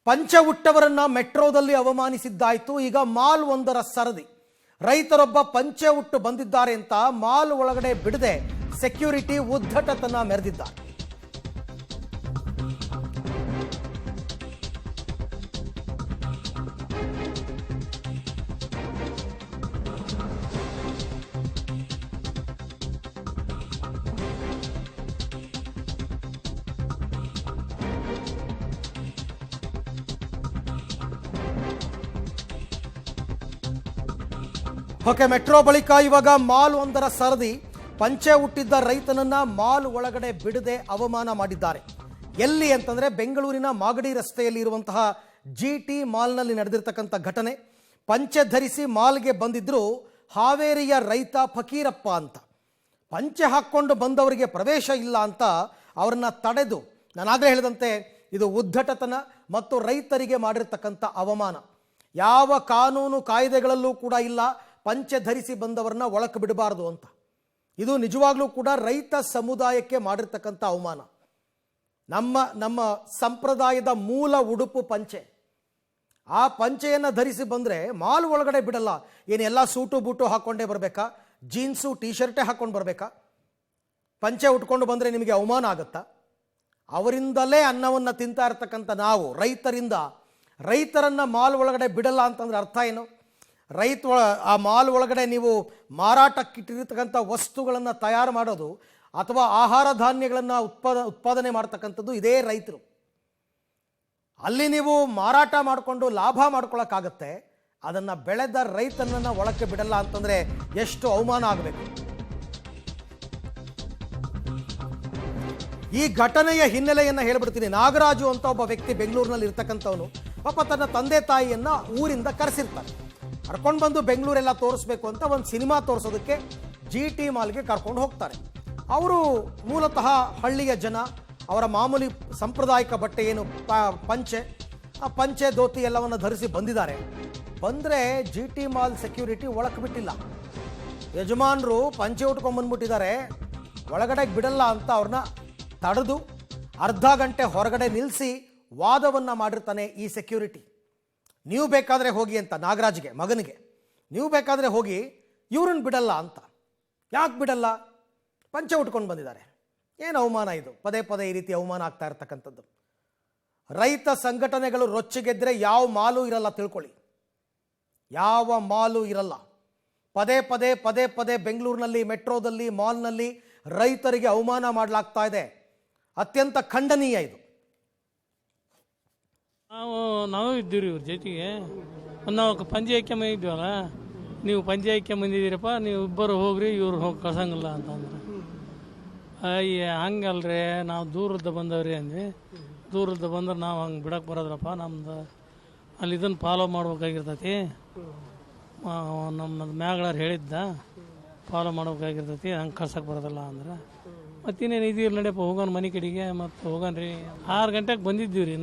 ಪಂಚೆ ಉಟ್ಟವರನ್ನ ಮೆಟ್ರೋದಲ್ಲಿ ಅವಮಾನಿಸಿದ್ದಾಯ್ತು. ಈಗ ಮಾಲ್ ಒಂದರ ಸರದಿ. ರೈತರೊಬ್ಬ ಪಂಚೆ ಉಟ್ಟು ಬಂದಿದ್ದಾರೆ ಅಂತ ಮಾಲ್ ಒಳಗಡೆ ಬಿಡದೆ ಸೆಕ್ಯೂರಿಟಿ ಉದ್ದಟತನ ಮೆರೆದಿದ್ದಾರೆ. ಓಕೆ, ಮೆಟ್ರೋ ಬಳಿಕ ಇವಾಗ ಮಾಲ್ ಒಂದರ ಸರದಿ. ಪಂಚೆ ಹುಟ್ಟಿದ್ದ ರೈತನನ್ನ ಮಾಲ್ ಒಳಗಡೆ ಬಿಡದೆ ಅವಮಾನ ಮಾಡಿದ್ದಾರೆ. ಎಲ್ಲಿ ಅಂತಂದ್ರೆ ಬೆಂಗಳೂರಿನ ಮಾಗಡಿ ರಸ್ತೆಯಲ್ಲಿ ಇರುವಂತಹ GT ಮಾಲ್ನಲ್ಲಿ ನಡೆದಿರ್ತಕ್ಕಂಥ ಘಟನೆ. ಪಂಚೆ ಧರಿಸಿ ಮಾಲ್ಗೆ ಬಂದಿದ್ರು ಹಾವೇರಿಯ ರೈತ ಫಕೀರಪ್ಪ ಅಂತ. ಪಂಚೆ ಹಾಕ್ಕೊಂಡು ಬಂದವರಿಗೆ ಪ್ರವೇಶ ಇಲ್ಲ ಅಂತ ಅವರನ್ನ ತಡೆದು, ನಾನಾಗಲೇ ಹೇಳಿದಂತೆ ಇದು ಉದ್ದಟತನ ಮತ್ತು ರೈತರಿಗೆ ಮಾಡಿರ್ತಕ್ಕಂಥ ಅವಮಾನ. ಯಾವ ಕಾನೂನು ಕಾಯ್ದೆಗಳಲ್ಲೂ ಕೂಡ ಇಲ್ಲ ಪಂಚೆ ಧರಿಸಿ ಬಂದವರನ್ನ ಒಳಕ್ಕೆ ಬಿಡಬಾರ್ದು ಅಂತ. ಇದು ನಿಜವಾಗ್ಲೂ ಕೂಡ ರೈತ ಸಮುದಾಯಕ್ಕೆ ಮಾಡಿರ್ತಕ್ಕಂಥ ಅವಮಾನ. ನಮ್ಮ ಸಂಪ್ರದಾಯದ ಮೂಲ ಉಡುಪು ಪಂಚೆ. ಆ ಪಂಚೆಯನ್ನು ಧರಿಸಿ ಬಂದರೆ ಮಾಲ್ ಒಳಗಡೆ ಬಿಡಲ್ಲ. ಏನು ಎಲ್ಲ ಸೂಟು ಬೂಟು ಹಾಕ್ಕೊಂಡೇ ಬರಬೇಕಾ? ಜೀನ್ಸು ಟೀ ಶರ್ಟೇ ಹಾಕ್ಕೊಂಡು ಬರಬೇಕಾ? ಪಂಚೆ ಉಟ್ಕೊಂಡು ಬಂದರೆ ನಿಮಗೆ ಅವಮಾನ ಆಗುತ್ತಾ? ಅವರಿಂದಲೇ ಅನ್ನವನ್ನು ತಿಂತಾ ಇರ್ತಕ್ಕಂಥ ನಾವು ರೈತರನ್ನು ಮಾಲ್ ಒಳಗಡೆ ಬಿಡಲ್ಲ ಅಂತಂದ್ರೆ ಅರ್ಥ ಏನು? ಆ ಮಾಲ್ ಒಳಗಡೆ ನೀವು ಮಾರಾಟಕ್ಕಿಟ್ಟಿರ್ತಕ್ಕಂಥ ವಸ್ತುಗಳನ್ನು ತಯಾರು ಮಾಡೋದು ಅಥವಾ ಆಹಾರ ಧಾನ್ಯಗಳನ್ನು ಉತ್ಪಾದನೆ ಮಾಡ್ತಕ್ಕಂಥದ್ದು ಇದೇ ರೈತರು. ಅಲ್ಲಿ ನೀವು ಮಾರಾಟ ಮಾಡಿಕೊಂಡು ಲಾಭ ಮಾಡ್ಕೊಳ್ಳೋಕ್ಕಾಗತ್ತೆ, ಅದನ್ನು ಬೆಳೆದ ರೈತನನ್ನು ಒಳಕ್ಕೆ ಬಿಡಲ್ಲ ಅಂತಂದರೆ ಎಷ್ಟು ಅವಮಾನ ಆಗಬೇಕು. ಈ ಘಟನೆಯ ಹಿನ್ನೆಲೆಯನ್ನು ಹೇಳ್ಬಿಡ್ತೀನಿ. ನಾಗರಾಜು ಅಂತ ಒಬ್ಬ ವ್ಯಕ್ತಿ ಬೆಂಗಳೂರಿನಲ್ಲಿ ಇರ್ತಕ್ಕಂಥವನು ಪಾಪ ತನ್ನ ತಂದೆ ತಾಯಿಯನ್ನು ಊರಿಂದ ಕರೆಸಿರ್ತಾರೆ. ಕರ್ಕೊಂಡು ಬಂದು ಬೆಂಗಳೂರೆಲ್ಲ ತೋರಿಸ್ಬೇಕು ಅಂತ ಒಂದು ಸಿನಿಮಾ ತೋರಿಸೋದಕ್ಕೆ GT ಮಾಲ್ಗೆ ಕರ್ಕೊಂಡು ಹೋಗ್ತಾರೆ. ಅವರು ಮೂಲತಃ ಹಳ್ಳಿಯ ಜನ. ಅವರ ಮಾಮೂಲಿ ಸಾಂಪ್ರದಾಯಿಕ ಬಟ್ಟೆ ಏನು ಆ ಪಂಚೆ ಧೋತಿ ಎಲ್ಲವನ್ನು ಧರಿಸಿ ಬಂದಿದ್ದಾರೆ. ಬಂದರೆ GT ಮಾಲ್ ಸೆಕ್ಯೂರಿಟಿ ಒಳಕ್ಕೆ ಬಿಟ್ಟಿಲ್ಲ. ಯಜಮಾನರು ಪಂಚೆ ಉಟ್ಕೊಂಡ್ಬಂದ್ಬಿಟ್ಟಿದ್ದಾರೆ, ಒಳಗಡೆ ಬಿಡಲ್ಲ ಅಂತ ಅವ್ರನ್ನ ತಡೆದು ಅರ್ಧ ಗಂಟೆ ಹೊರಗಡೆ ನಿಲ್ಲಿಸಿ ವಾದವನ್ನು ಮಾಡಿರ್ತಾನೆ ಈ ಸೆಕ್ಯೂರಿಟಿ. ನೀವು ಬೇಕಾದರೆ ಹೋಗಿ ಅಂತ ನಾಗರಾಜ್ಗೆ, ಮಗನಿಗೆ, ನೀವು ಬೇಕಾದರೆ ಹೋಗಿ, ಇವ್ರನ್ನ ಬಿಡಲ್ಲ ಅಂತ. ಯಾಕೆ ಬಿಡಲ್ಲ? ಪಂಚೆ ಉಟ್ಕೊಂಡು ಬಂದಿದ್ದಾರೆ. ಏನು ಅವಮಾನ ಇದು? ಪದೇ ಪದೇ ಈ ರೀತಿ ಅವಮಾನ ಆಗ್ತಾ ಇರ್ತಕ್ಕಂಥದ್ದು. ರೈತ ಸಂಘಟನೆಗಳು ರೊಚ್ಚಿಗೆದ್ರೆ ಯಾವ ಮಾಲು ಇರಲ್ಲ, ತಿಳ್ಕೊಳ್ಳಿ. ಯಾವ ಮಾಲು ಇರಲ್ಲ. ಪದೇ ಪದೇ ಬೆಂಗಳೂರಿನಲ್ಲಿ ಮೆಟ್ರೋದಲ್ಲಿ ಮಾಲ್ನಲ್ಲಿ ರೈತರಿಗೆ ಅವಮಾನ ಮಾಡಲಾಗ್ತಾ ಇದೆ. ಅತ್ಯಂತ ಖಂಡನೀಯ ಇದು. ನಾವು ಇದ್ದೀವಿ ಇವ್ರ ಜೊತೆಗೆ. ನಾವು ಪಂಚೆ ಹಾಕ್ಯಂಬಂದಿದ್ವಲ್ಲ, ನೀವು ಪಂಚೆ ಹಾಕ್ಯಂಬಂದಿದ್ದೀರಪ್ಪ, ನೀವು ಇಬ್ಬರು ಹೋಗ್ರಿ, ಇವ್ರು ಹೋಗಿ ಕಳ್ಸಂಗಿಲ್ಲ ಅಂತಂದ್ರೆ ಅಯ್ಯ ಹಂಗಲ್ರಿ, ನಾವು ದೂರದ ಬಂದವ್ರಿ ಅಂದ್ವಿ. ದೂರದ ಬಂದ್ರೆ ನಾವು ಹಂಗೆ ಬಿಡಕ್ಕೆ ಬರೋದ್ರಪ್ಪ, ನಮ್ದು ಅಲ್ಲಿ ಇದನ್ನು ಫಾಲೋ ಮಾಡ್ಬೇಕಾಗಿರ್ತೈತಿ. ನಮ್ಮ ಮ್ಯಾಗಳವ್ರು ಹೇಳಿದ್ದ ಫಾಲೋ ಮಾಡ್ಬೇಕಾಗಿರ್ತೈತಿ, ಹಂಗೆ ಕಳ್ಸಕ್ಕೆ ಬರೋದಿಲ್ಲ ಅಂದ್ರೆ ಮತ್ತಿನ್ನೇನು ಇದೀರಿ ನಡಿಯಪ್ಪ ಹೋಗೋಣ ಮನೆ ಕಡೆಗೆ. ಮತ್ತು ಹೋಗೋಣ್ರಿ 6 ಗಂಟೆಗೆ ಬಂದಿದ್ದೀವಿ ರೀ.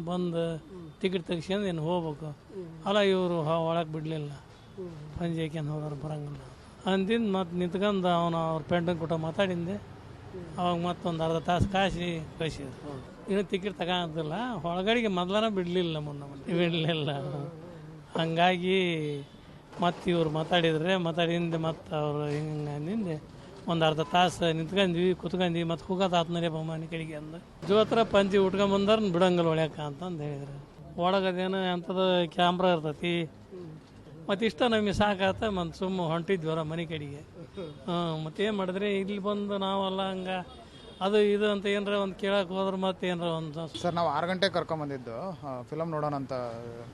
ಬಂದು ಟಿಕೆಟ್ ತೆಗಿಸ್ಕೊಂಡು ಏನು ಹೋಗ್ಬೇಕು. ಅಲ್ಲ ಇವರು ಒಳಗೆ ಬಿಡಲಿಲ್ಲ, ಪಂಚೆ ಹಾಕ್ಯಂದು ಹೋಗೋರು ಬರೋಂಗಿಲ್ಲ ಅಂದಿಂದ ಮತ್ತು ನಿಂತ್ಕೊಂಡು ಅವ್ರ ಪೆಂಡನ್ ಕೊಟ್ಟ ಮಾತಾಡಿಂದೆ. ಅವಾಗ ಮತ್ತೊಂದು ಅರ್ಧ ತಾಸು ಕಳಿಸಿದ್ರು. ಇನ್ನೂ ಟಿಕೆಟ್ ತಗೋದಿಲ್ಲ, ಒಳಗಡೆಗೆ ಮೊದಲನೇ ಬಿಡಲಿಲ್ಲ, ಬಿಡಲಿಲ್ಲ. ಹಂಗಾಗಿ ಮತ್ತು ಇವ್ರು ಮಾತಾಡಿಂದೆ ಮತ್ತು ಅವರು ಹಿಂಗೆ ಒಂದು ಅರ್ಧ ತಾಸು ನಿಂತ್ಕೊಂಡ್ವಿ, ಕುತ್ಕೊಂಡ್ವಿ. ಮತ್ತು ಹೋಗೋದಾತ್ನರೇ ಮನೆ ಕಡೆಗೆ ಅಂದ ಜೋತ್ರ ಪಂಚಿ ಉಟ್ಕೊಂಬಂದ್ರೆ ಬಿಡಂಗಲ್ಲ ಒಳ್ಯಾಕ ಅಂತಂದು ಹೇಳಿದ್ರು. ಒಳಗದೇನು ಅಂಥದ್ದು ಕ್ಯಾಮ್ರಾ ಇರ್ತೈತಿ. ಮತ್ತು ಇಷ್ಟ ನಮಗೆ ಸಾಕಾತ, ಮತ್ತು ಸುಮ್ಮ ಹೊಂಟಿದ್ವರ ಮನೆ ಕಡೆಗೆ. ಮತ್ತೇನು ಮಾಡಿದ್ರಿ, ಇಲ್ಲಿ ಬಂದು ನಾವೆಲ್ಲ ಹಂಗೆ ಅದು ಇದು ಅಂತ ಏನಾರ ಒಂದು ಕೇಳಕ್ಕೆ ಹೋದ್ರೆ ಮತ್ತೆ ಏನಾರ ಒಂದು. ಸರ್, ನಾವು 6 ಗಂಟೆಗೆ ಕರ್ಕೊಂಬಂದಿದ್ದು, ಫಿಲಮ್ ನೋಡೋಣ ಅಂತ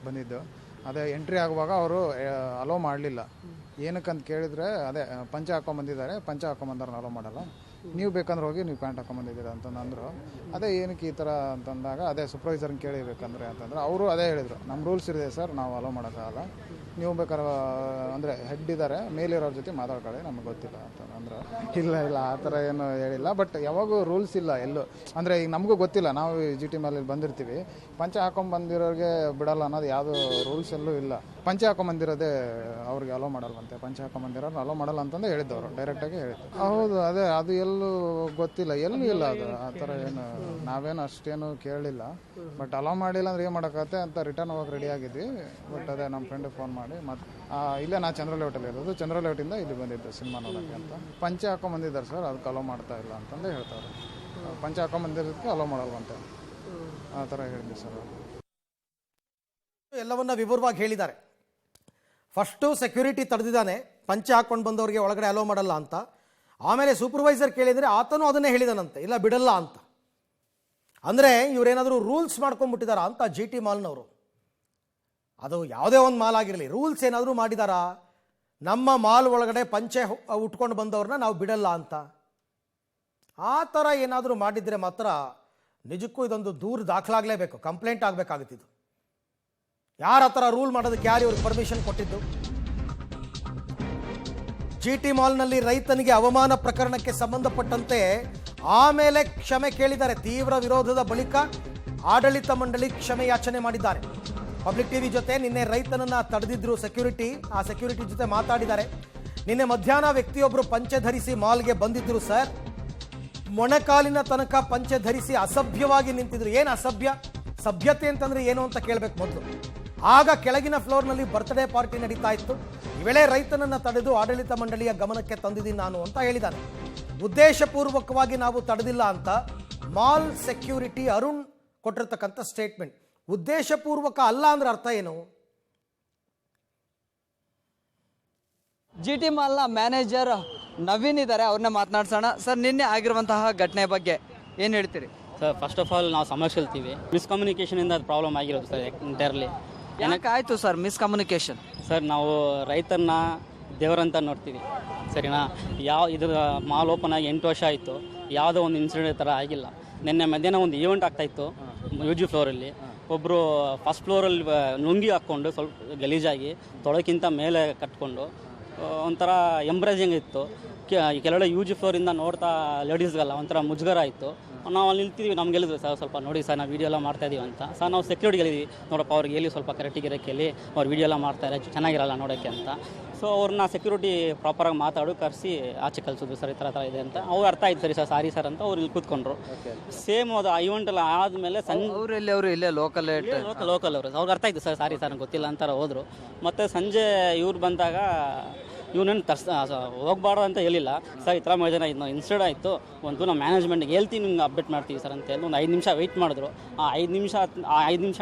ಬಂದಿದ್ದು. ಅದೇ ಎಂಟ್ರಿ ಆಗುವಾಗ ಅವರು ಅಲೋ ಮಾಡಲಿಲ್ಲ. ಏನಕ್ಕಂತ ಕೇಳಿದರೆ, ಅದೇ ಪಂಚೆ ಹಾಕ್ಕೊಂಬಂದಿದ್ದಾರೆ, ಪಂಚೆ ಹಾಕ್ಕೊಂಬಂದ್ರೆ ಅಲೋ ಮಾಡಲ್ಲ, ನೀವು ಬೇಕಂದ್ರೆ ಹೋಗಿ ನೀವು ಪ್ಯಾಂಟ್ ಹಾಕ್ಕೊಂಬಂದಿದ್ದೀರ ಅಂತಂದ್ರು. ಅದೇ ಏನಕ್ಕೆ ಈ ಥರ ಅಂತಂದಾಗ ಅದೇ ಸೂಪರ್ವೈಸರ್ನ ಕೇಳಿಬೇಕಂದ್ರೆ ಅಂತಂದ್ರೆ ಅವರು ಅದೇ ಹೇಳಿದರು, ನಮ್ಮ ರೂಲ್ಸ್ ಇದೆ ಸರ್, ನಾವು ಅಲೋ ಮಾಡೋಕ್ಕಾಗಲ್ಲ, ನೀವು ಬೇಕಾದ್ರೆ ಅಂದರೆ ಹೆಡ್ ಇದ್ದಾರೆ ಮೇಲಿರೋರ ಜೊತೆ ಮಾತಾಡ್ಕೊಳ್ಳಿ, ನಮಗೆ ಗೊತ್ತಿಲ್ಲ ಅಂತ ಅಂದ್ರೆ ಇಲ್ಲ ಆ ಥರ ಏನು ಹೇಳಿಲ್ಲ. ಬಟ್ ಯಾವಾಗೂ ರೂಲ್ಸ್ ಇಲ್ಲ ಎಲ್ಲೂ. ಅಂದರೆ ಈಗ ನಮಗೂ ಗೊತ್ತಿಲ್ಲ, ನಾವು GT ಮೇಲೆ ಬಂದಿರ್ತೀವಿ, ಪಂಚೆ ಹಾಕೊಂಡ್ಬಂದಿರೋರಿಗೆ ಬಿಡಲ್ಲ ಅನ್ನೋದು ಯಾವುದೂ ರೂಲ್ಸ್ ಎಲ್ಲೂ ಇಲ್ಲ. ಪಂಚೆ ಹಾಕೊಂಡ್ಬಂದಿರೋದೇ ಅವ್ರಿಗೆ ಅಲೋ ಮಾಡಲ್ವಂತೆ, ಪಂಚೆ ಹಾಕೊಂಡ್ಬಂದಿರೋರು ಅಲೋ ಮಾಡಲ್ಲ ಅಂತಂದು ಹೇಳಿದ್ದವರು, ಡೈರೆಕ್ಟಾಗಿ ಹೇಳಿದ್ದು. ಹೌದು, ಅದೇ ಅದು ಎಲ್ಲೂ ಗೊತ್ತಿಲ್ಲ, ಎಲ್ಲೂ ಇಲ್ಲ ಅದು. ಆ ಥರ ಏನು ನಾವೇನು ಅಷ್ಟೇನು ಕೇಳಲಿಲ್ಲ. ಬಟ್ ಅಲೋ ಮಾಡಿಲ್ಲ ಅಂದ್ರೆ ಏನು ಮಾಡೋಕ್ಕಾಗತ್ತೆ ಅಂತ ರಿಟರ್ನ್ ಹೋಗಕ್ಕೆ ರೆಡಿ ಆಗಿದ್ವಿ. ಬಟ್ ಅದೇ ನಮ್ಮ ಫ್ರೆಂಡಿಗೆ ಫೋನ್ ಮಾಡಿ ಮತ್ತು ಇಲ್ಲೇ ನಾ ಚಂದ್ರ ಲೇಔಟಲ್ಲಿ ಇರೋದು, ಚಂದ್ರ ಲೇಔಟಿಂದ ಇಲ್ಲಿ ಬಂದಿದ್ದೆ ಸಿನಿಮಾ ನೋಡೋಕ್ಕೆ ಅಂತ. ಪಂಚೆ ಹಾಕೊಂಡ್ಬಂದಿದ್ದಾರೆ ಸರ್, ಅದಕ್ಕೆ ಅಲೋ ಮಾಡ್ತಾ ಇಲ್ಲ ಅಂತಂದು ಹೇಳ್ತಾರೆ. ಪಂಚೆ ಹಾಕೊಂಡ್ಬಂದಿರೋದಕ್ಕೆ ಅಲೋ ಮಾಡಲ್ವಂತೆ, ಆ ಥರ ಹೇಳಿದ್ವಿ ಸರ್. ಎಲ್ಲವನ್ನ ವಿವರವಾಗಿ ಹೇಳಿದ್ದಾರೆ. ಫಸ್ಟು ಸೆಕ್ಯೂರಿಟಿ ತಡೆದಿದ್ದಾನೆ, ಪಂಚೆ ಹಾಕ್ಕೊಂಡು ಬಂದವರಿಗೆ ಒಳಗಡೆ ಅಲೋ ಮಾಡಲ್ಲ ಅಂತ. ಆಮೇಲೆ ಸೂಪರ್ವೈಸರ್ ಕೇಳಿದರೆ ಆತನೂ ಅದನ್ನೇ ಹೇಳಿದಾನಂತೆ, ಇಲ್ಲ ಬಿಡಲ್ಲ ಅಂತ. ಅಂದರೆ ಇವರೇನಾದರೂ ರೂಲ್ಸ್ ಮಾಡ್ಕೊಂಡ್ಬಿಟ್ಟಿದಾರಾ ಅಂತ GT ಮಾಲ್ನವರು. ಅದು ಯಾವುದೇ ಒಂದು ಮಾಲ್ ಆಗಿರಲಿ, ರೂಲ್ಸ್ ಏನಾದರೂ ಮಾಡಿದಾರಾ? ನಮ್ಮ ಮಾಲ್ ಒಳಗಡೆ ಪಂಚೆ ಉಟ್ಕೊಂಡು ಬಂದವ್ರನ್ನ ನಾವು ಬಿಡಲ್ಲ ಅಂತ. ಆ ಥರ ಏನಾದರೂ ಮಾಡಿದರೆ ಮಾತ್ರ ನಿಜಕ್ಕೂ ಇದೊಂದು ದೂರು ದಾಖಲಾಗಲೇಬೇಕು, ಕಂಪ್ಲೇಂಟ್ ಆಗಬೇಕಾಗುತ್ತಿದ್ದು. ಯಾರ ಆ ಥರ ರೂಲ್ ಮಾಡೋದಕ್ಕೆ ಯಾರು ಇವ್ರಿಗೆ ಪರ್ಮಿಷನ್ ಕೊಟ್ಟಿದ್ದು? GT ಮಾಲ್ನಲ್ಲಿ ರೈತನಿಗೆ ಅವಮಾನ ಪ್ರಕರಣಕ್ಕೆ ಸಂಬಂಧಪಟ್ಟಂತೆ ಆಮೇಲೆ ಕ್ಷಮೆ ಕೇಳಿದ್ದಾರೆ. ತೀವ್ರ ವಿರೋಧದ ಬಳಿಕ ಆಡಳಿತ ಮಂಡಳಿ ಕ್ಷಮೆ ಯಾಚನೆ ಮಾಡಿದ್ದಾರೆ. ಪಬ್ಲಿಕ್ ಟಿವಿ ಜೊತೆ ನಿನ್ನೆ ರೈತನನ್ನ ತಡೆದಿದ್ರು ಸೆಕ್ಯೂರಿಟಿ, ಆ ಸೆಕ್ಯೂರಿಟಿ ಜೊತೆ ಮಾತಾಡಿದ್ದಾರೆ. ನಿನ್ನೆ ಮಧ್ಯಾಹ್ನ ವ್ಯಕ್ತಿಯೊಬ್ಬರು ಪಂಚೆ ಧರಿಸಿ ಮಾಲ್ಗೆ ಬಂದಿದ್ರು ಸರ್, ಮೊಣಕಾಲಿನ ತನಕ ಪಂಚೆ ಧರಿಸಿ ಅಸಭ್ಯವಾಗಿ ನಿಂತಿದ್ರು. ಏನು ಅಸಭ್ಯ? ಸಭ್ಯತೆ ಅಂತಂದ್ರೆ ಏನು ಅಂತ ಕೇಳಬೇಕು ಮೊದಲು. ಆಗ ಕೆಳಗಿನ ಫ್ಲೋರ್ನಲ್ಲಿ ಬರ್ತ್ಡೇ ಪಾರ್ಟಿ ನಡೀತಾ ಇತ್ತು. ಈ ವೇಳೆ ರೈತನನ್ನ ತಡೆದು ಆಡಳಿತ ಮಂಡಳಿಯ ಗಮನಕ್ಕೆ ತಂದಿದ್ದೀನಿ ನಾನು ಅಂತ ಹೇಳಿದ್ದಾನೆ. ಉದ್ದೇಶಪೂರ್ವಕವಾಗಿ ನಾವು ತಡೆದಿಲ್ಲ ಅಂತ ಮಾಲ್ ಸೆಕ್ಯೂರಿಟಿ ಅರುಣ್ ಕೊಟ್ಟಿರ್ತಕ್ಕಂಥ ಸ್ಟೇಟ್ಮೆಂಟ್. ಉದ್ದೇಶಪೂರ್ವಕ ಅಲ್ಲ ಅಂದ್ರೆ ಅರ್ಥ ಏನು? GT ಮಾಲ್ನ ಮ್ಯಾನೇಜರ್ ನವೀನ್ ಇದ್ದಾರೆ, ಅವ್ರನ್ನ ಮಾತನಾಡ್ಸೋಣ. ಸರ್, ನಿನ್ನೆ ಆಗಿರುವಂತಹ ಘಟನೆ ಬಗ್ಗೆ ಏನು ಹೇಳ್ತೀರಿ? ಸರ್, ಫಸ್ಟ್ ಆಫ್ ಆಲ್ ನಾವು ಸಮಸ್ಯೆಲ್ತೀವಿ, ಮಿಸ್ಕಮ್ಯುನಿಕೇಷನಿಂದ ಅದು ಪ್ರಾಬ್ಲಮ್ ಆಗಿರೋದು ಸರ್ ಎಂಟೈರ್ಲಿ. ಏನಕ್ಕಾಯ್ತು ಸರ್ ಮಿಸ್ಕಮ್ಯುನಿಕೇಷನ್? ಸರ್, ನಾವು ರೈತರನ್ನ ದೇವರಂತ ನೋಡ್ತೀವಿ, ಸರಿನಾ? ಇದರ ಮಾಲ್ ಓಪನ್ ಆಗಿ 8 ವರ್ಷ ಆಯಿತು, ಯಾವುದೋ ಒಂದು ಇನ್ಸಿಡೆಂಟ್ ಥರ ಆಗಿಲ್ಲ. ನಿನ್ನೆ ಮಧ್ಯಾಹ್ನ ಒಂದು ಈವೆಂಟ್ ಆಗ್ತಾಯಿತ್ತು UG ಫ್ಲೋರಲ್ಲಿ. ಒಬ್ಬರು ಫಸ್ಟ್ ಫ್ಲೋರಲ್ಲಿ ಲುಂಗಿ ಹಾಕ್ಕೊಂಡು ಸ್ವಲ್ಪ ಗಲೀಜಾಗಿ ತೊಳಕ್ಕಿಂತ ಮೇಲೆ ಕಟ್ಕೊಂಡು ಒಂಥರ ಎಂಬ್ರೇಜಿಂಗ್ ಇತ್ತು. ಕೆಲವೆಡೆ UG ಫ್ಲೋರಿಂದ ನೋಡ್ತಾ ಲೇಡೀಸ್ಗೆಲ್ಲ ಒಂಥರ ಮುಜುಗರ ಆಯಿತು. ನಾವು ಅಲ್ಲಿ ನಿಲ್ತಿದ್ವಿ, ನಮ್ಗೆ ಹೇಳಿದ್ರು ಸರ್ ಸ್ವಲ್ಪ ನೋಡಿ ಸರ್ ನಾವು ವೀಡಿಯೋ ಎಲ್ಲ ಮಾಡ್ತಾಯಿದ್ದೀವಿ ಅಂತ. ಸರ್ ನಾವು ಸೆಕ್ಯೂರಿಟಿಗೆ ಹೇಳಿದ್ವಿ, ನೋಡಪ್ಪ ಅವ್ರಿಗೆ ಹೇಳಿ ಸ್ವಲ್ಪ ಕರೆಕ್ಟಿಗಿರೋಕ್ಕೆ ಹೇಳಿ, ಅವ್ರು ವೀಡಿಯೋ ಎಲ್ಲ ಮಾಡ್ತಾರೆ ಚೆನ್ನಾಗಿರಲ್ಲ ನೋಡೋಕ್ಕೆ ಅಂತ. ಸೊ ಅವ್ರನ್ನ ಸೆಕ್ಯೂರಿಟಿ ಪ್ರಾಪರಾಗಿ ಮಾತಾಡು ಕರೆಸಿ ಆಚೆ ಕಳಿಸೋದು ಸರ್, ಈ ಥರ ಇದೆ ಅಂತ. ಅವ್ರು ಅರ್ಥ ಆಯ್ತು ಸರಿ ಸರ್, ಸಾರಿ ಸರ್ ಅಂತ ಅವ್ರು ಇಲ್ಲಿ ಕೂತ್ಕೊಂಡ್ರು. ಸೇಮ್ ಅದು ಈವೆಂಟ್ ಎಲ್ಲ ಆದಮೇಲೆ ಅವರು ಇಲ್ಲೇ ಲೋಕಲ್ ಅವರು ಅವ್ರಿಗೆ ಅರ್ಥ ಆಯ್ತು ಸರ್, ಸಾರಿ ಸರ್ ಗೊತ್ತಿಲ್ಲ ಅಂತಾರೆ ಹೋದರು. ಮತ್ತು ಸಂಜೆ ಇವ್ರು ಬಂದಾಗ ಇವನೇನು ಹೋಗ್ಬಾರ್ದು ಅಂತ ಹೇಳಿಲ್ಲ ಸರ್, ಈ ಥರ ಜನ ಇದು ಇನ್ಸಿಡೆಂಟ್ ಆಯಿತು, ಒಂದು ನಾವು ಮ್ಯಾನೇಜ್ಮೆಂಟ್ಗೆ ಹೇಳ್ತೀವಿ, ನಿಮ್ಗೆ ಅಪ್ಡೇಟ್ ಮಾಡ್ತೀವಿ ಸರ್ ಅಂತ ಹೇಳಿ ಒಂದು 5 ನಿಮಿಷ ವೆಯ್ಟ್ ಮಾಡಿದ್ರು. ಆ 5 ನಿಮಿಷ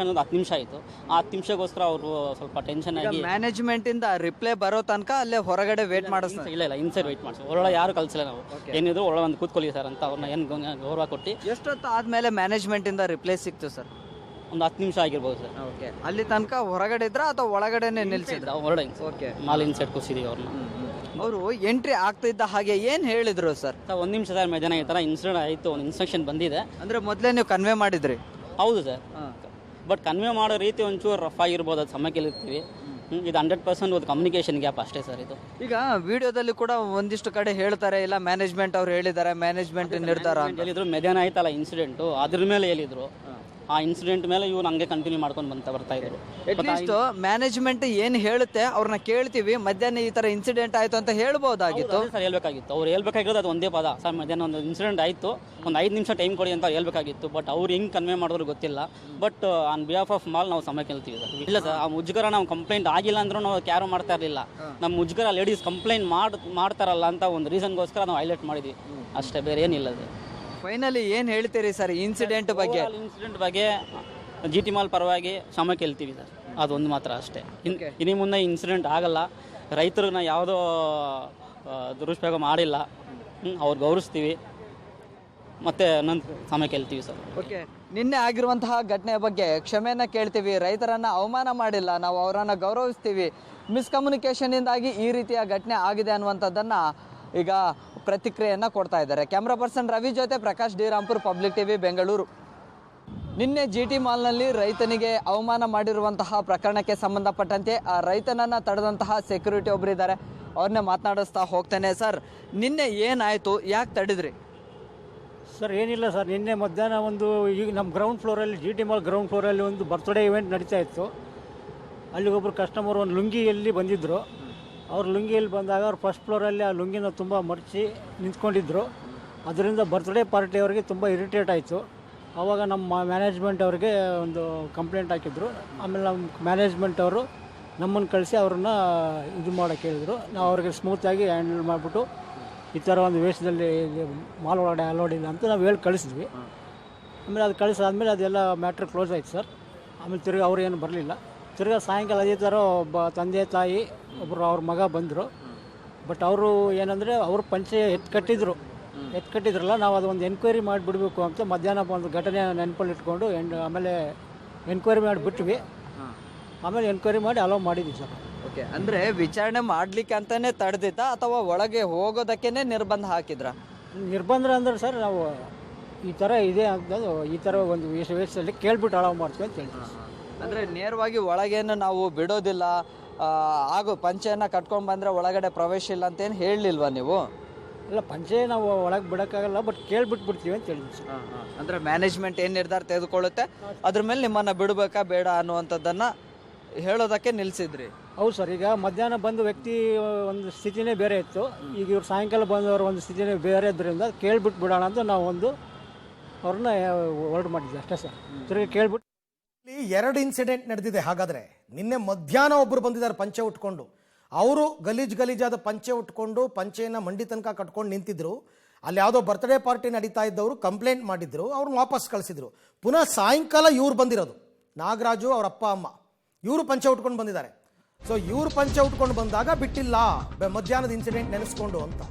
ಅನ್ನೋದು 10 ನಿಮಿಷ ಆಯಿತು. ಆ 10 ನಿಮಿಷಕ್ಕೋಸ್ಕರ ಅವರು ಸ್ವಲ್ಪ ಟೆನ್ಷನ್ ಆಗಿ ಮ್ಯಾನೇಜ್ಮೆಂಟಿಂದ ರಿಪ್ಲೈ ಬರೋ ತನಕ ಅಲ್ಲೇ ಹೊರಗಡೆ ವೇಟ್ ಮಾಡಿಸ್ತಾರೆ. ಇಲ್ಲ ಇನ್ಸೈಡ್ ವೆಯ್ಟ್ ಮಾಡಿಸಿ, ಒಳಗಡೆ ಯಾರು ಕಳಿಸಿಲ್ಲ. ನಾವು ಏನಿದ್ರು ಒಳಗೆ ಒಂದು ಕೂತ್ಕೊಳ್ಳಿ ಸರ್ ಅಂತ ಅವ್ರನ್ನ ಏನು ಗೌರವ ಕೊಟ್ಟು. ಎಷ್ಟೊತ್ತು ಆದಮೇಲೆ ಮ್ಯಾನೇಜ್ಮೆಂಟಿಂದ ರಿಪ್ಲೈ ಸಿಕ್ತು ಸರ್? ಒಂದು 10 ನಿಮಿಷ ಆಗಿರ್ಬೋದು ಸರ್. ಓಕೆ, ಅಲ್ಲಿ ತನಕ ಹೊರಗಡೆ ಇದ್ರ ಅಥವಾ ಒಳಗಡೆನೆ ನಿಲ್ಸಿದ್ರ? ಹೊರಗಡೆ. ಓಕೆ, ಮಾಲ್ ಇನ್ಸೈಡ್ ಕೂರಿಸಿದೀವಿ ಅವ್ರನ್ನ. ಅವರು ಎಂಟ್ರಿ ಆಗ್ತಿದ್ದ ಹಾಗೆ ಏನು ಹೇಳಿದ್ರು ಸರ್? 1 ನಿಮಿಷ ಸರ್, ಮಧ್ಯಾಹ್ನ ಈ ಥರ ಇನ್ಸಿಡೆಂಟ್ ಆಯಿತು, ಒಂದು ಇನ್ಸ್ಟ್ರಕ್ಷನ್ ಬಂದಿದೆ. ಅಂದರೆ ಮೊದಲೇ ನೀವು ಕನ್ವೆ ಮಾಡಿದ್ರಿ? ಹೌದು ಸರ್, ಬಟ್ ಕನ್ವೆ ಮಾಡೋ ರೀತಿ ಒಂಚೂರು ರಫ್ ಆಗಿರ್ಬೋದು, ಅದು ಸಮಯಕ್ಕೆ ಇರ್ತೀವಿ. ಇದು 100% ಒಂದು ಕಮ್ಯುನಿಕೇಷನ್ ಗ್ಯಾಪ್ ಅಷ್ಟೇ ಸರ್ ಇದು. ಈಗ ವಿಡಿಯೋದಲ್ಲಿ ಕೂಡ ಒಂದಿಷ್ಟು ಕಡೆ ಹೇಳ್ತಾರೆ, ಇಲ್ಲ ಮ್ಯಾನೇಜ್ಮೆಂಟ್ ಅವ್ರು ಹೇಳಿದ್ದಾರೆ, ಮ್ಯಾನೇಜ್ಮೆಂಟ್ ನಿರ್ಧಾರ ಹೇಳಿದ್ರು. ಮಧ್ಯಾಹ್ನ ಆಯ್ತಲ್ಲ ಇನ್ಸಿಡೆಂಟು, ಅದ್ರ ಮೇಲೆ ಹೇಳಿದ್ರು. ಆ ಇನ್ಸಿಡೆಂಟ್ ಮೇಲೆ ಇವ್ರು ಹಂಗೆ ಕಂಟಿನ್ಯೂ ಮಾಡ್ಕೊಂಡು ಬರ್ತಾ ಇದ್ರು. ಅಟ್ಲೀಸ್ಟ್ ಮ್ಯಾನೇಜ್ಮೆಂಟ್ ಏನು ಹೇಳುತ್ತೆ ಅವ್ರನ್ನ ಕೇಳ್ತೀವಿ, ಮಧ್ಯಾಹ್ನ ಈ ಥರ ಇನ್ಸಿಡೆಂಟ್ ಆಯಿತು ಅಂತ ಹೇಳ್ಬೋದಾಗಿತ್ತು ಸರ್. ಹೇಳ್ಬೇಕಾಗಿತ್ತು, ಅವ್ರು ಹೇಳ್ಬೇಕಾಗಿರೋದು ಅದು ಒಂದೇ ಪದ ಸರ್, ಮಧ್ಯಾಹ್ನ ಒಂದು ಇನ್ಸಿಡೆಂಟ್ ಆಯಿತು, ಒಂದು 5 ನಿಮಿಷ ಟೈಮ್ ಕೊಡಿ ಅಂತ ಹೇಳ್ಬೇಕಾಗಿತ್ತು. ಬಟ್ ಅವ್ರು ಹೆಂಗೆ ಕನ್ವೆ ಮಾಡಿದ್ರು ಗೊತ್ತಿಲ್ಲ. But on behalf of mall ನಾವು ಸಮಯ ಕೇಳ್ತೀವಿ ಸರ್. ಇಲ್ಲ ಸರ್, ಆ ಮುಜುಗರ ನಾವು ಕಂಪ್ಲೇಂಟ್ ಆಗಿಲ್ಲ ಅಂದ್ರೂ ನಾವು ಕ್ಯಾರು ಮಾಡ್ತಾ ಇರಲಿಲ್ಲ. ನಮ್ಮ ಮುಜುಗರ ಲೇಡೀಸ್ ಕಂಪ್ಲೇಂಟ್ ಮಾಡ್ತಾರಲ್ಲ ಅಂತ ಒಂದು ರೀಸನ್ಗೋಸ್ಕರ ನಾವು ಹೈಲೈಟ್ ಮಾಡಿದ್ವಿ ಅಷ್ಟೇ, ಬೇರೆ ಏನಿಲ್ಲ ಸರ್. ಫೈನಲಿ ಏನು ಹೇಳ್ತೀರಿ ಸರ್ ಇನ್ಸಿಡೆಂಟ್ ಬಗ್ಗೆ? ಇನ್ಸಿಡೆಂಟ್ ಬಗ್ಗೆ GT ಮಾಲ್ ಪರವಾಗಿ ಕ್ಷಮೆ ಕೇಳ್ತೀವಿ ಸರ್, ಅದೊಂದು ಮಾತ್ರ ಅಷ್ಟೇ. ಇನ್ನು ಮುಂದೆ ಇನ್ಸಿಡೆಂಟ್ ಆಗಲ್ಲ, ರೈತರನ್ನ ಯಾವುದೋ ದುರುಪಯೋಗ ಮಾಡಿಲ್ಲ, ಅವ್ರು ಗೌರವಿಸ್ತೀವಿ, ಮತ್ತು ನಂತರ ಕ್ಷಮೆ ಕೇಳ್ತೀವಿ ಸರ್. ಓಕೆ, ನಿನ್ನೆ ಆಗಿರುವಂತಹ ಘಟನೆಯ ಬಗ್ಗೆ ಕ್ಷಮೆಯನ್ನು ಕೇಳ್ತೀವಿ, ರೈತರನ್ನು ಅವಮಾನ ಮಾಡಿಲ್ಲ, ನಾವು ಅವರನ್ನು ಗೌರವಿಸ್ತೀವಿ, ಮಿಸ್ಕಮ್ಯುನಿಕೇಷನಿಂದಾಗಿ ಈ ರೀತಿಯ ಘಟನೆ ಆಗಿದೆ ಅನ್ನುವಂಥದ್ದನ್ನು ಈಗ ಪ್ರತಿಕ್ರಿಯೆಯನ್ನು ಕೊಡ್ತಾ ಇದ್ದಾರೆ. ಕ್ಯಾಮ್ರಾ ಪರ್ಸನ್ ರವಿ ಜೊತೆ Prakash D Rampur, public TV, Bengaluru. ನಿನ್ನೆ GT ಮಾಲ್ನಲ್ಲಿ ರೈತನಿಗೆ ಅವಮಾನ ಮಾಡಿರುವಂತಹ ಪ್ರಕರಣಕ್ಕೆ ಸಂಬಂಧಪಟ್ಟಂತೆ ಆ ರೈತನನ್ನ ತಡೆದಂತಹ ಸೆಕ್ಯೂರಿಟಿ ಒಬ್ರು ಇದ್ದಾರೆ, ಅವ್ರನ್ನೇ ಮಾತನಾಡಿಸ್ತಾ ಹೋಗ್ತೇನೆ. ಸರ್, ನಿನ್ನೆ ಏನಾಯ್ತು, ಯಾಕೆ ತಡೆದ್ರಿ? ಸರ್ ಏನಿಲ್ಲ ಸರ್, ನಿನ್ನೆ ಮಧ್ಯಾಹ್ನ ಒಂದು ಈಗ ನಮ್ಮ ಗ್ರೌಂಡ್ ಫ್ಲೋರಲ್ಲಿ GT ಮಾಲ್ ಗ್ರೌಂಡ್ ಫ್ಲೋರಲ್ಲಿ ಒಂದು ಬರ್ತ್ಡೇ ಇವೆಂಟ್ ನಡೀತಾ ಇತ್ತು. ಅಲ್ಲಿಗೊಬ್ಬರು ಕಸ್ಟಮರ್ ಒಂದು ಲುಂಗಿಯಲ್ಲಿ ಬಂದಿದ್ದರು. ಅವ್ರು ಲುಂಗಿಯಲ್ಲಿ ಬಂದಾಗ ಅವ್ರು ಫಸ್ಟ್ ಫ್ಲೋರಲ್ಲಿ ಆ ಲುಂಗಿನ ತುಂಬ ಮಡಚಿ ನಿಂತ್ಕೊಂಡಿದ್ರು. ಅದರಿಂದ ಬರ್ತ್ಡೇ ಪಾರ್ಟಿಯವರಿಗೆ ತುಂಬ ಇರಿಟೇಟ್ ಆಯಿತು. ಆವಾಗ ನಮ್ಮ ಮ್ಯಾನೇಜ್ಮೆಂಟ್ ಅವ್ರಿಗೆ ಒಂದು ಕಂಪ್ಲೇಂಟ್ ಹಾಕಿದ್ರು. ಆಮೇಲೆ ನಮ್ಮ ಮ್ಯಾನೇಜ್ಮೆಂಟ್ ಅವರು ನಮ್ಮನ್ನು ಕಳಿಸಿ ಅವ್ರನ್ನ ಇದು ಮಾಡೋಕ್ಕೆ ಹೇಳಿದರು. ನಾವು ಅವ್ರಿಗೆ ಸ್ಮೂತಾಗಿ ಹ್ಯಾಂಡಲ್ ಮಾಡಿಬಿಟ್ಟು ಈ ಥರ ಒಂದು ವೇಷದಲ್ಲಿ ಮಾಲ್ ಒಳಗಡೆ ಅಲೋಡ್ ಇಲ್ಲ ಅಂತ ನಾವು ಹೇಳಿ ಕಳಿಸಿದ್ವಿ. ಆಮೇಲೆ ಅದು ಕಳಿಸಾದ್ಮೇಲೆ ಅದೆಲ್ಲ ಮ್ಯಾಟ್ರ್ ಕ್ಲೋಸ್ ಆಯ್ತು ಸರ್. ಆಮೇಲೆ ತಿರ್ಗಿ ಅವ್ರು ಏನು ಬರಲಿಲ್ಲ. ತಿರ್ಗಿ ಸಾಯಂಕಾಲ ಅದೇ ಥರ ಒಬ್ಬ ತಂದೆ ತಾಯಿ ಒಬ್ಬರು ಅವ್ರ ಮಗ ಬಂದರು. ಬಟ್ ಅವರು ಏನಂದರೆ ಅವರು ಪಂಚೆ ಎತ್ಕಟ್ಟಿದ್ರಲ್ಲ, ನಾವು ಅದು ಒಂದು ಎನ್ಕ್ವೈರಿ ಮಾಡಿಬಿಡ್ಬೇಕು ಅಂತ ಮಧ್ಯಾಹ್ನ ಒಂದು ಘಟನೆ ನೆನಪಲ್ಲಿ ಇಟ್ಕೊಂಡು ಆಮೇಲೆ ಎನ್ಕ್ವೈರಿ ಮಾಡಿಬಿಟ್ವಿ. ಆಮೇಲೆ ಎನ್ಕ್ವೈರಿ ಮಾಡಿ ಅಲೋ ಮಾಡಿದ್ವಿ ಸರ್. ಓಕೆ, ಅಂದರೆ ವಿಚಾರಣೆ ಮಾಡಲಿಕ್ಕೆ ಅಂತಲೇ ತಡೆದಿದ್ದ ಅಥವಾ ಒಳಗೆ ಹೋಗೋದಕ್ಕೇ ನಿರ್ಬಂಧ ಹಾಕಿದ್ರ? ನಿರ್ಬಂಧ ಅಂದ್ರೆ ಸರ್, ನಾವು ಈ ಥರ ಇದೆ ಅಂತ ಈ ಥರ ಒಂದು ವೇಷದಲ್ಲಿ ಕೇಳ್ಬಿಟ್ಟು ಅಲೋ ಮಾಡ್ತೀವಿ ಅಂತ ಹೇಳ್ತೀವಿ. ಅಂದರೆ ನೇರವಾಗಿ ಒಳಗೇನು ನಾವು ಬಿಡೋದಿಲ್ಲ, ಹಾಗೂ ಪಂಚೆಯನ್ನು ಕಟ್ಕೊಂಡು ಬಂದರೆ ಒಳಗಡೆ ಪ್ರವೇಶ ಇಲ್ಲ ಅಂತೇನು ಹೇಳಲಿಲ್ವಾ ನೀವು? ಇಲ್ಲ, ಪಂಚೆ ನಾವು ಒಳಗೆ ಬಿಡೋಕ್ಕಾಗಲ್ಲ, ಬಟ್ ಕೇಳ್ಬಿಟ್ಬಿಡ್ತೀವಿ ಅಂತ ಹೇಳಿದ್ವಿ ಸರ್. ಅಂದರೆ ಮ್ಯಾನೇಜ್ಮೆಂಟ್ ಏನು ನಿರ್ಧಾರ ತೆಗೆದುಕೊಳ್ಳುತ್ತೆ ಅದ್ರ ಮೇಲೆ ನಿಮ್ಮನ್ನು ಬಿಡಬೇಕಾ ಬೇಡ ಅನ್ನುವಂಥದ್ದನ್ನು ಹೇಳೋದಕ್ಕೆ ನಿಲ್ಲಿಸಿದ್ರಿ? ಹೌದು ಸರ್. ಈಗ ಮಧ್ಯಾಹ್ನ ಬಂದ ವ್ಯಕ್ತಿ ಒಂದು ಸ್ಥಿತಿನೇ ಬೇರೆ ಇತ್ತು. ಈಗ ಇವ್ರು ಸಾಯಂಕಾಲ ಬಂದವರು ಒಂದು ಸ್ಥಿತಿನೇ ಬೇರೆ ಇದ್ದರಿಂದ ಕೇಳ್ಬಿಟ್ಟು ಬಿಡೋಣ ಅಂತ ನಾವು ಒಂದು ಅವ್ರನ್ನ ಹೊರಡು ಮಾಡಿದ್ವಿ ಅಷ್ಟೇ ಸರ್. ತಿರುಗಿ ಕೇಳ್ಬಿಟ್ಟು ಇಲ್ಲಿ 2 ಇನ್ಸಿಡೆಂಟ್ ನಡೆದಿದೆ. ಹಾಗಾದರೆ ನಿನ್ನೆ ಮಧ್ಯಾಹ್ನ ಒಬ್ಬರು ಬಂದಿದ್ದಾರೆ ಪಂಚೆ ಉಟ್ಕೊಂಡು. ಅವರು ಗಲೀಜಾದ ಪಂಚೆ ಉಟ್ಕೊಂಡು ಪಂಚೆಯನ್ನು ಮಂಡಿ ತನಕ ಕಟ್ಕೊಂಡು ನಿಂತಿದ್ರು. ಅಲ್ಲಿ ಯಾವುದೋ ಬರ್ತ್ಡೇ ಪಾರ್ಟಿ ನಡೀತಾ ಇದ್ದವರು ಕಂಪ್ಲೇಂಟ್ ಮಾಡಿದ್ರು, ಅವ್ರನ್ನ ವಾಪಸ್ ಕಳಿಸಿದ್ರು. ಪುನಃ ಸಾಯಂಕಾಲ ಇವ್ರು ಬಂದಿರೋದು, ನಾಗರಾಜು ಅವ್ರ ಅಪ್ಪ ಅಮ್ಮ, ಇವರು ಪಂಚೆ ಉಟ್ಕೊಂಡು ಬಂದಿದ್ದಾರೆ. ಸೊ ಇವರು ಪಂಚೆ ಉಟ್ಕೊಂಡು ಬಂದಾಗ ಬಿಟ್ಟಿಲ್ಲ, ಮಧ್ಯಾಹ್ನದ ಇನ್ಸಿಡೆಂಟ್ ನೆನೆಸ್ಕೊಂಡು ಅಂತ.